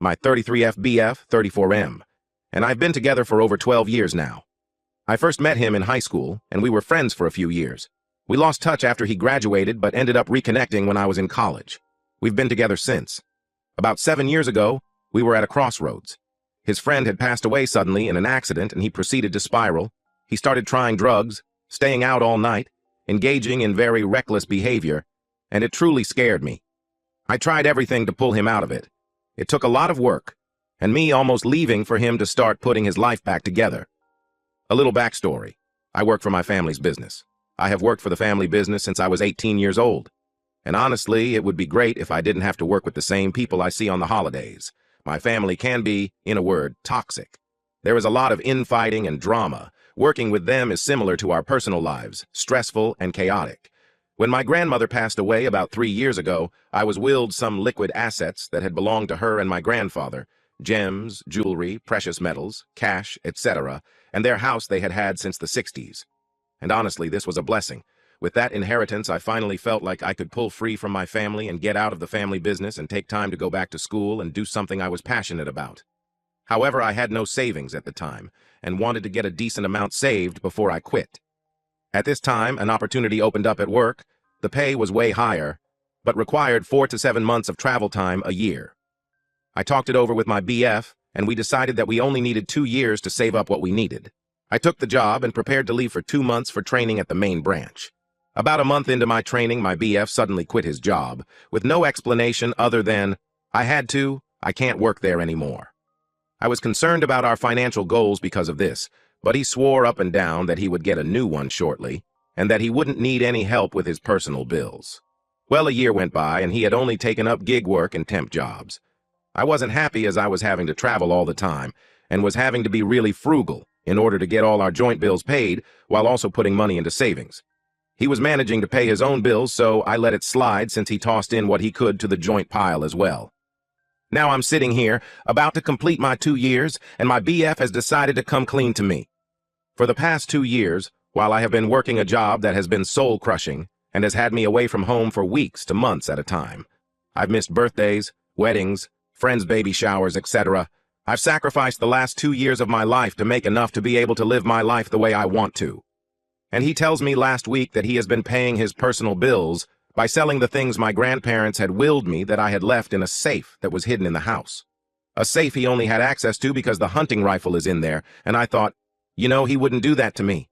my 33F BF 34M, and I've been together for over 12 years now. I first met him in high school, and we were friends for a few years. We lost touch after he graduated, but ended up reconnecting when I was in college. We've been together since. About 7 years ago, we were at a crossroads. His friend had passed away suddenly in an accident, and he proceeded to spiral. He started trying drugs, staying out all night, engaging in very reckless behavior, and it truly scared me. I tried everything to pull him out of it. It took a lot of work, and me almost leaving for him to start putting his life back together. A little backstory. I work for my family's business. I have worked for the family business since I was 18 years old. And honestly, it would be great if I didn't have to work with the same people I see on the holidays. My family can be, in a word, toxic. There is a lot of infighting and drama. Working with them is similar to our personal lives, stressful and chaotic. When my grandmother passed away about 3 years ago, I was willed some liquid assets that had belonged to her and my grandfather, gems, jewelry, precious metals, cash, etc., and their house they had had since the 60s. And honestly, this was a blessing. With that inheritance, I finally felt like I could pull free from my family and get out of the family business and take time to go back to school and do something I was passionate about. However, I had no savings at the time and wanted to get a decent amount saved before I quit. At this time, an opportunity opened up at work. The pay was way higher, but required 4 to 7 months of travel time a year. I talked it over with my BF, and we decided that we only needed 2 years to save up what we needed. I took the job and prepared to leave for 2 months for training at the main branch. About a month into my training, my BF suddenly quit his job, with no explanation other than, I had to, I can't work there anymore. I was concerned about our financial goals because of this, but he swore up and down that he would get a new one shortly, and that he wouldn't need any help with his personal bills. Well, a year went by, and he had only taken up gig work and temp jobs. I wasn't happy as I was having to travel all the time, and was having to be really frugal in order to get all our joint bills paid, while also putting money into savings. He was managing to pay his own bills, so I let it slide since he tossed in what he could to the joint pile as well. Now I'm sitting here, about to complete my 2 years, and my BF has decided to come clean to me. For the past 2 years, while I have been working a job that has been soul-crushing and has had me away from home for weeks to months at a time, I've missed birthdays, weddings, friends' baby showers, etc. I've sacrificed the last 2 years of my life to make enough to be able to live my life the way I want to. And he tells me last week that he has been paying his personal bills by selling the things my grandparents had willed me that I had left in a safe that was hidden in the house. A safe he only had access to because the hunting rifle is in there, and I thought, you know, he wouldn't do that to me.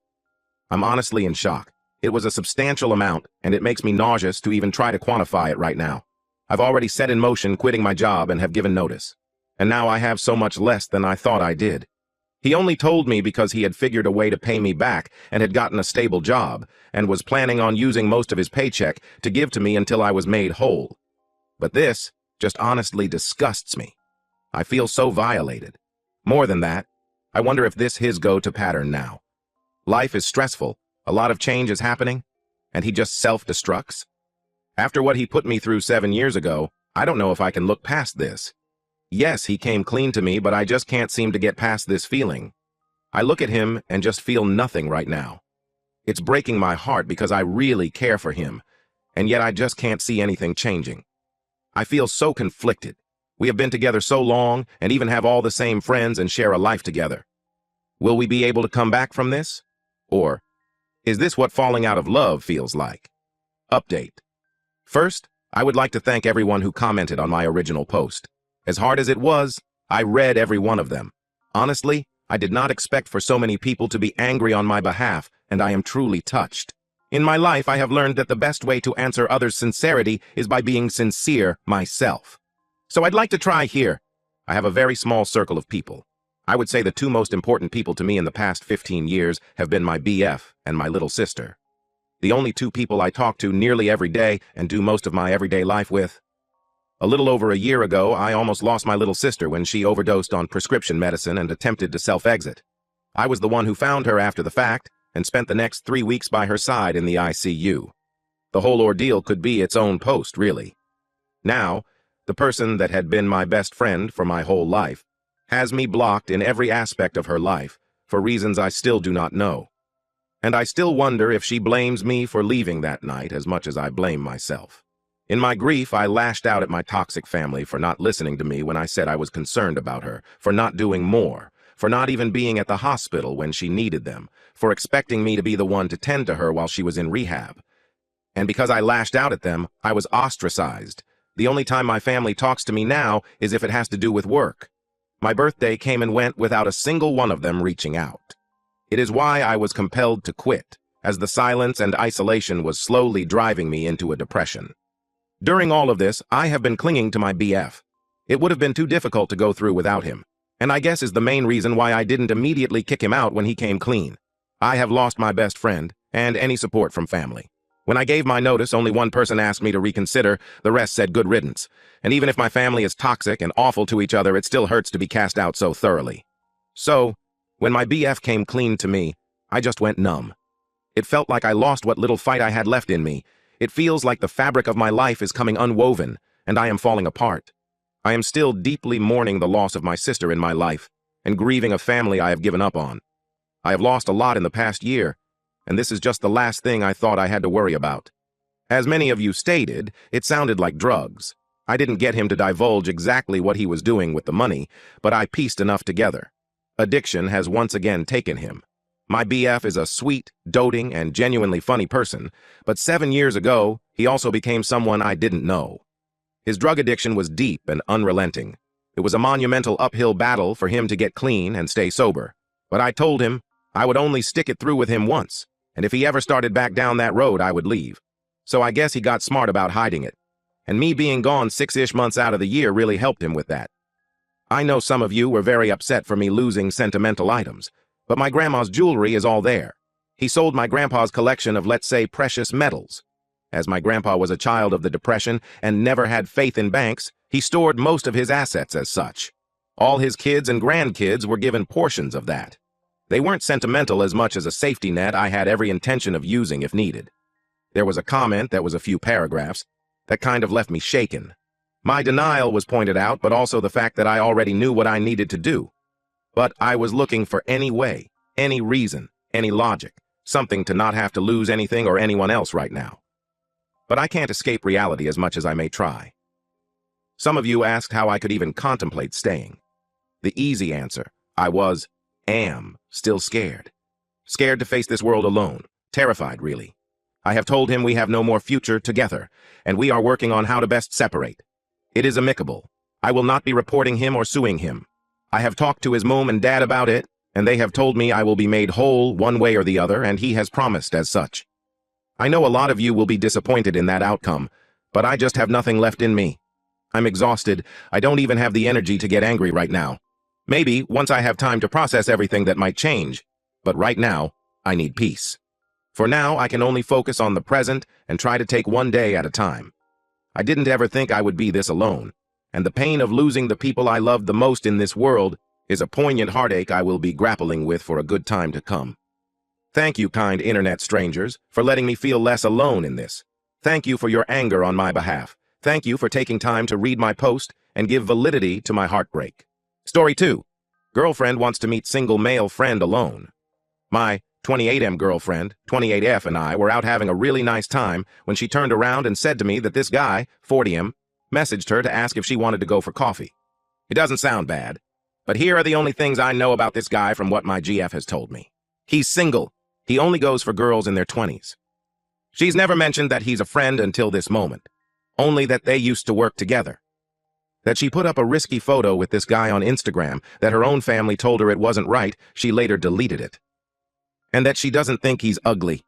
I'm honestly in shock. It was a substantial amount, and it makes me nauseous to even try to quantify it right now. I've already set in motion quitting my job and have given notice. And now I have so much less than I thought I did. He only told me because he had figured a way to pay me back and had gotten a stable job and was planning on using most of his paycheck to give to me until I was made whole. But this just honestly disgusts me. I feel so violated. More than that, I wonder if this his go-to pattern now. Life is stressful, a lot of change is happening, and he just self-destructs. After what he put me through 7 years ago, I don't know if I can look past this. Yes, he came clean to me, but I just can't seem to get past this feeling. I look at him and just feel nothing right now. It's breaking my heart because I really care for him, and yet I just can't see anything changing. I feel so conflicted. We have been together so long and even have all the same friends and share a life together. Will we be able to come back from this? Or is this what falling out of love feels like? Update. First, I would like to thank everyone who commented on my original post. As hard as it was, I read every one of them. Honestly, I did not expect for so many people to be angry on my behalf, and I am truly touched. In my life, I have learned that the best way to answer others' sincerity is by being sincere myself. So I'd like to try here. I have a very small circle of people. I would say the 2 most important people to me in the past 15 years have been my BF and my little sister. The only 2 people I talk to nearly every day and do most of my everyday life with. A little over a year ago, I almost lost my little sister when she overdosed on prescription medicine and attempted to self-exit. I was the one who found her after the fact and spent the next 3 weeks by her side in the ICU. The whole ordeal could be its own post, really. Now, the person that had been my best friend for my whole life has me blocked in every aspect of her life for reasons I still do not know. And I still wonder if she blames me for leaving that night as much as I blame myself. In my grief, I lashed out at my toxic family for not listening to me when I said I was concerned about her, for not doing more, for not even being at the hospital when she needed them, for expecting me to be the one to tend to her while she was in rehab. And because I lashed out at them, I was ostracized. The only time my family talks to me now is if it has to do with work. My birthday came and went without a single one of them reaching out. It is why I was compelled to quit, as the silence and isolation was slowly driving me into a depression. During all of this, I have been clinging to my BF. It would have been too difficult to go through without him, and I guess is the main reason why I didn't immediately kick him out when he came clean. I have lost my best friend, and any support from family. When I gave my notice, only one person asked me to reconsider, the rest said good riddance. And even if my family is toxic and awful to each other, it still hurts to be cast out so thoroughly. So, when my BF came clean to me, I just went numb. It felt like I lost what little fight I had left in me. It feels like the fabric of my life is coming unwoven, and I am falling apart. I am still deeply mourning the loss of my sister in my life, and grieving a family I have given up on. I have lost a lot in the past year, and this is just the last thing I thought I had to worry about. As many of you stated, it sounded like drugs. I didn't get him to divulge exactly what he was doing with the money, but I pieced enough together. Addiction has once again taken him. My BF is a sweet, doting, and genuinely funny person, but 7 years ago, he also became someone I didn't know. His drug addiction was deep and unrelenting. It was a monumental uphill battle for him to get clean and stay sober. But I told him I would only stick it through with him once, and if he ever started back down that road, I would leave. So I guess he got smart about hiding it. And me being gone 6-ish months out of the year really helped him with that. I know some of you were very upset for me losing sentimental items, but my grandma's jewelry is all there. He sold my grandpa's collection of, let's say, precious metals. As my grandpa was a child of the Depression and never had faith in banks, he stored most of his assets as such. All his kids and grandkids were given portions of that. They weren't sentimental as much as a safety net I had every intention of using if needed. There was a comment that was a few paragraphs that kind of left me shaken. My denial was pointed out, but also the fact that I already knew what I needed to do. But I was looking for any way, any reason, any logic, something to not have to lose anything or anyone else right now. But I can't escape reality as much as I may try. Some of you asked how I could even contemplate staying. The easy answer, am still scared. Scared to face this world alone, terrified really. I have told him we have no more future together, and we are working on how to best separate. It is amicable. I will not be reporting him or suing him. I have talked to his mom and dad about it, and they have told me I will be made whole one way or the other, and he has promised as such. I know a lot of you will be disappointed in that outcome, but I just have nothing left in me. I'm exhausted. I don't even have the energy to get angry right now. Maybe once I have time to process everything that might change, but right now, I need peace. For now, I can only focus on the present and try to take one day at a time. I didn't ever think I would be this alone, and the pain of losing the people I loved the most in this world is a poignant heartache I will be grappling with for a good time to come. Thank you, kind internet strangers, for letting me feel less alone in this. Thank you for your anger on my behalf. Thank you for taking time to read my post and give validity to my heartbreak. Story 2. Girlfriend wants to meet single male friend alone. My 28M girlfriend, 28F, and I were out having a really nice time when she turned around and said to me that this guy, 40M, messaged her to ask if she wanted to go for coffee. It doesn't sound bad, but here are the only things I know about this guy from what my GF has told me. He's single. He only goes for girls in their 20s. She's never mentioned that he's a friend until this moment, only that they used to work together. That she put up a risky photo with this guy on Instagram, that her own family told her it wasn't right, she later deleted it. And that she doesn't think he's ugly.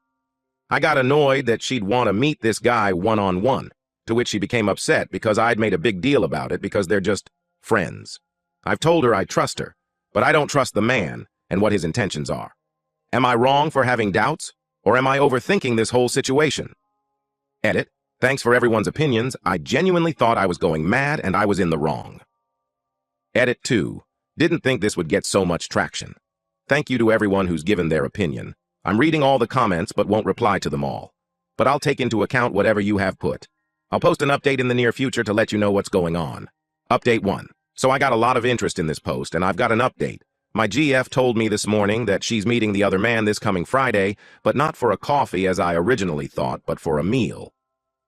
I got annoyed that she'd want to meet this guy one-on-one, to which she became upset because I'd made a big deal about it because they're just friends. I've told her I trust her, but I don't trust the man and what his intentions are. Am I wrong for having doubts, or am I overthinking this whole situation? Edit. Thanks for everyone's opinions. I genuinely thought I was going mad and I was in the wrong. Edit 2. Didn't think this would get so much traction. Thank you to everyone who's given their opinion. I'm reading all the comments but won't reply to them all. But I'll take into account whatever you have put. I'll post an update in the near future to let you know what's going on. Update 1. So I got a lot of interest in this post and I've got an update. My GF told me this morning that she's meeting the other man this coming Friday, but not for a coffee as I originally thought, but for a meal.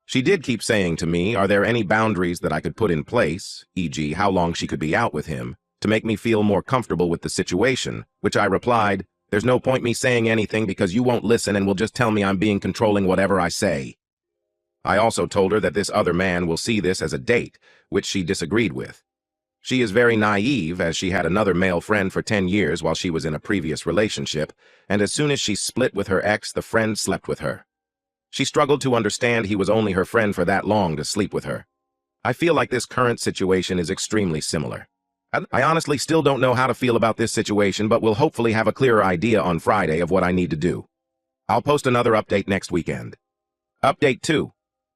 She did keep saying to me, are there any boundaries that I could put in place, e.g. how long she could be out with him, to make me feel more comfortable with the situation, which I replied, there's no point me saying anything because you won't listen and will just tell me I'm being controlling whatever I say. I also told her that this other man will see this as a date, which she disagreed with. She is very naive, as she had another male friend for 10 years while she was in a previous relationship, and as soon as she split with her ex, the friend slept with her. She struggled to understand he was only her friend for that long to sleep with her. I feel like this current situation is extremely similar. I honestly still don't know how to feel about this situation, but will hopefully have a clearer idea on Friday of what I need to do. I'll post another update next weekend. Update 2.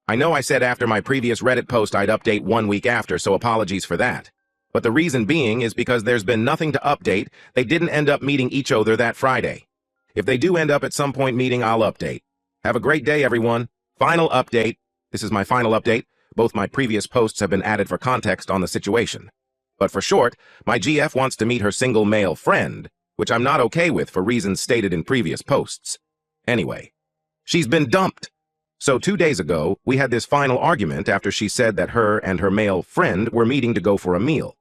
I know I said after my previous Reddit post I'd update 1 week after, so apologies for that. But the reason being is because there's been nothing to update. They didn't end up meeting each other that Friday. If they do end up at some point meeting, I'll update. Have a great day, everyone. Final update. This is my final update. Both my previous posts have been added for context on the situation. But for short, my GF wants to meet her single male friend, which I'm not okay with for reasons stated in previous posts. Anyway, she's been dumped. So 2 days ago, we had this final argument after she said that her and her male friend were meeting to go for a meal.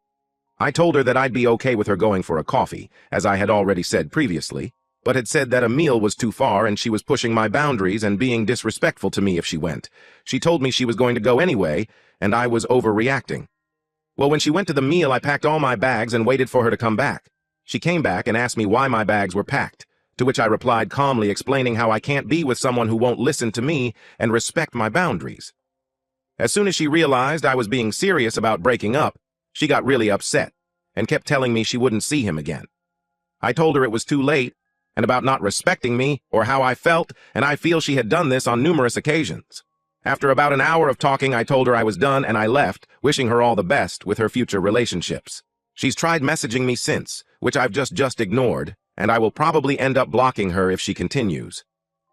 I told her that I'd be okay with her going for a coffee, as I had already said previously, but had said that a meal was too far and she was pushing my boundaries and being disrespectful to me if she went. She told me she was going to go anyway, and I was overreacting. Well, when she went to the meal, I packed all my bags and waited for her to come back. She came back and asked me why my bags were packed, to which I replied calmly, explaining how I can't be with someone who won't listen to me and respect my boundaries. As soon as she realized I was being serious about breaking up, she got really upset and kept telling me she wouldn't see him again. I told her it was too late and about not respecting me or how I felt, and I feel she had done this on numerous occasions. After about an hour of talking, I told her I was done and I left, wishing her all the best with her future relationships. She's tried messaging me since, which I've just ignored, and I will probably end up blocking her if she continues.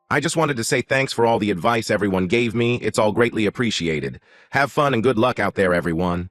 I just wanted to say thanks for all the advice everyone gave me. It's all greatly appreciated. Have fun and good luck out there, everyone.